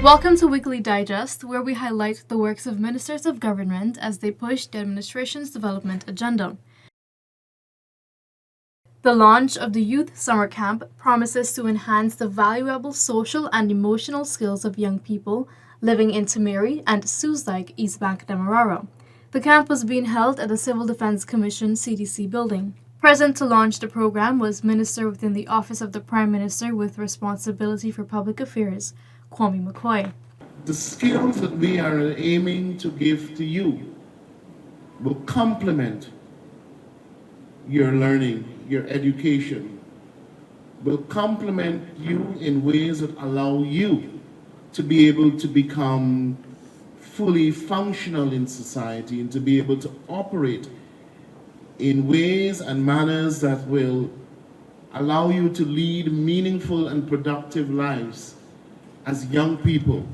Welcome to Weekly Digest, where we highlight the works of ministers of government as they push the administration's development agenda. The launch of the Youth Summer Camp promises to enhance the valuable social and emotional skills of young people living in Timehri and Suzdijk, East Bank, Demerara. The camp was being held at the Civil Defense Commission CDC building. Present to launch the program was Minister within the Office of the Prime Minister with responsibility for public affairs, Kwame McCoy. The skills that we are aiming to give to you will complement your learning, your education, will complement you in ways that allow you to be able to become fully functional in society and to be able to operate in ways and manners that will allow you to lead meaningful and productive lives as young people.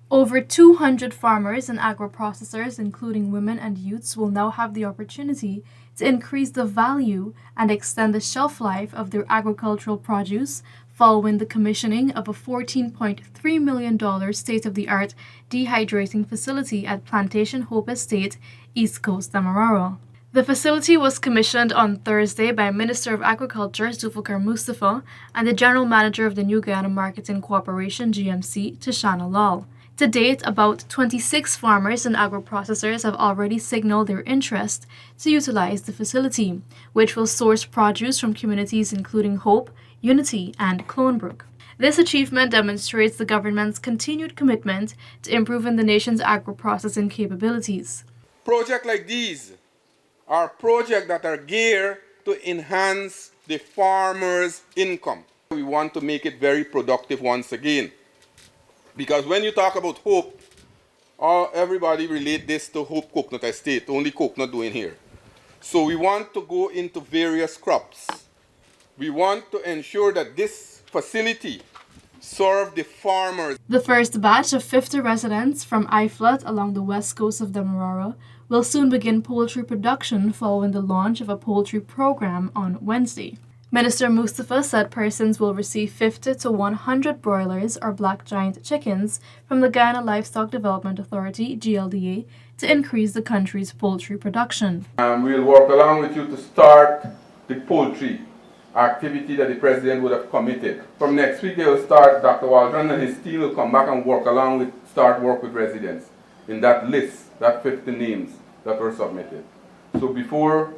Over 200 farmers and agro-processors, including women and youths, will now have the opportunity to increase the value and extend the shelf life of their agricultural produce following the commissioning of a $14.3 million state-of-the-art dehydrating facility at Plantation Hope Estate, East Coast, Demerara. The facility was commissioned on Thursday by Minister of Agriculture Zulfikar Mustafa and the General Manager of the New Guyana Marketing Corporation GMC, Tishana Lal. To date, about 26 farmers and agro-processors have already signaled their interest to utilize the facility, which will source produce from communities including Hope, Unity, and Clonebrook. This achievement demonstrates the government's continued commitment to improving the nation's agro-processing capabilities. Projects like these are projects that are geared to enhance the farmer's income. We want to make it very productive once again. Because when you talk about Hope, everybody relate this to Hope Coconut Estate, only coconut doing here. So we want to go into various crops. We want to ensure that this facility serve the farmers. The first batch of 50 residents from Iflat along the west coast of Demerara will soon begin poultry production following the launch of a poultry program on Wednesday. Minister Mustafa said persons will receive 50 to 100 broilers or black giant chickens from the Guyana Livestock Development Authority, GLDA, to increase the country's poultry production. We'll work along with you to start the poultry activity that the President would have committed. From next week, they will start, Dr. Waldron and his team will come back and work along with, start work with residents in that list, that 50 names that were submitted. So before,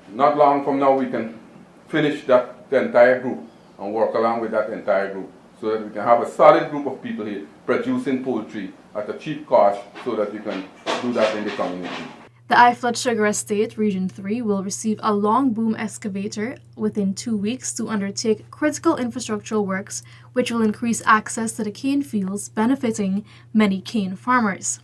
not long from now, we can finish the entire group and work along with that entire group so that we can have a solid group of people here producing poultry at a cheap cost so that we can do that in the community. The Iflat Sugar Estate, Region 3, will receive a long boom excavator within 2 weeks to undertake critical infrastructural works which will increase access to the cane fields, benefiting many cane farmers.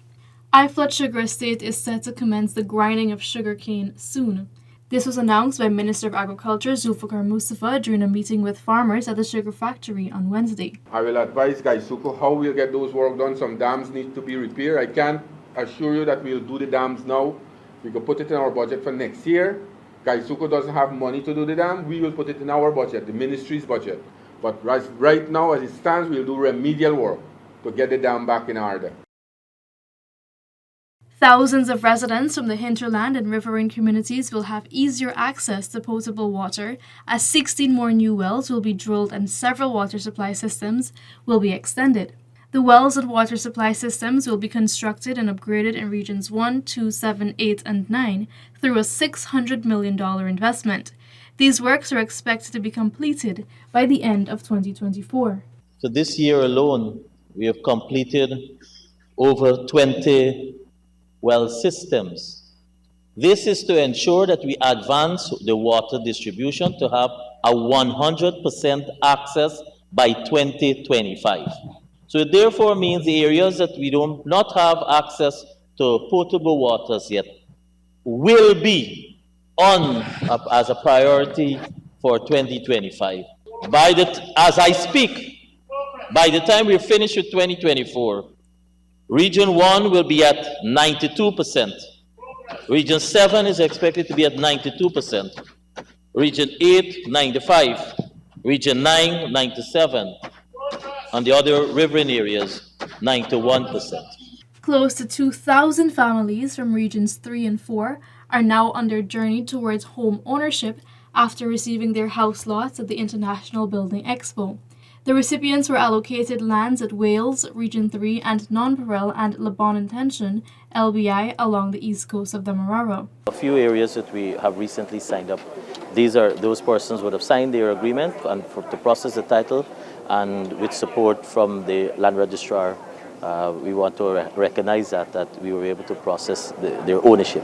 Iflat Sugar Estate is set to commence the grinding of sugar cane soon. This was announced by Minister of Agriculture Zulfikar Mustafa during a meeting with farmers at the sugar factory on Wednesday. I will advise Gaisuko how we'll get those work done. Some dams need to be repaired. I can't assure you that we'll do the dams now. We can put it in our budget for next year. Gaisuko doesn't have money to do the dam. We will put it in our budget, the ministry's budget. But right now, as it stands, we'll do remedial work to get the dam back in order. Thousands of residents from the hinterland and riverine communities will have easier access to potable water as 16 more new wells will be drilled and several water supply systems will be extended. The wells and water supply systems will be constructed and upgraded in Regions 1, 2, 7, 8, and 9 through a $600 million investment. These works are expected to be completed by the end of 2024. So this year alone, we have completed over 20 well systems. This is to ensure that we advance the water distribution to have a 100% access by 2025. So it therefore means the areas that we do not have access to potable waters yet will be on as a priority for 2025. As I speak, by the time we're finished with 2024, Region 1 will be at 92%. Region 7 is expected to be at 92%. Region 8, 95%. Region 9, 97%. On the other riverine areas, 91%. Close to 2,000 families from regions 3 and 4 are now on their journey towards home ownership after receiving their house lots at the International Building Expo. The recipients were allocated lands at Wales, Region 3, and Nonpareil and Lebon Intention, LBI, along the east coast of Demerara. A few areas that we have recently signed up, those persons would have signed their agreement and to process the title, and with support from the land registrar, we want to recognize that we were able to process their ownership.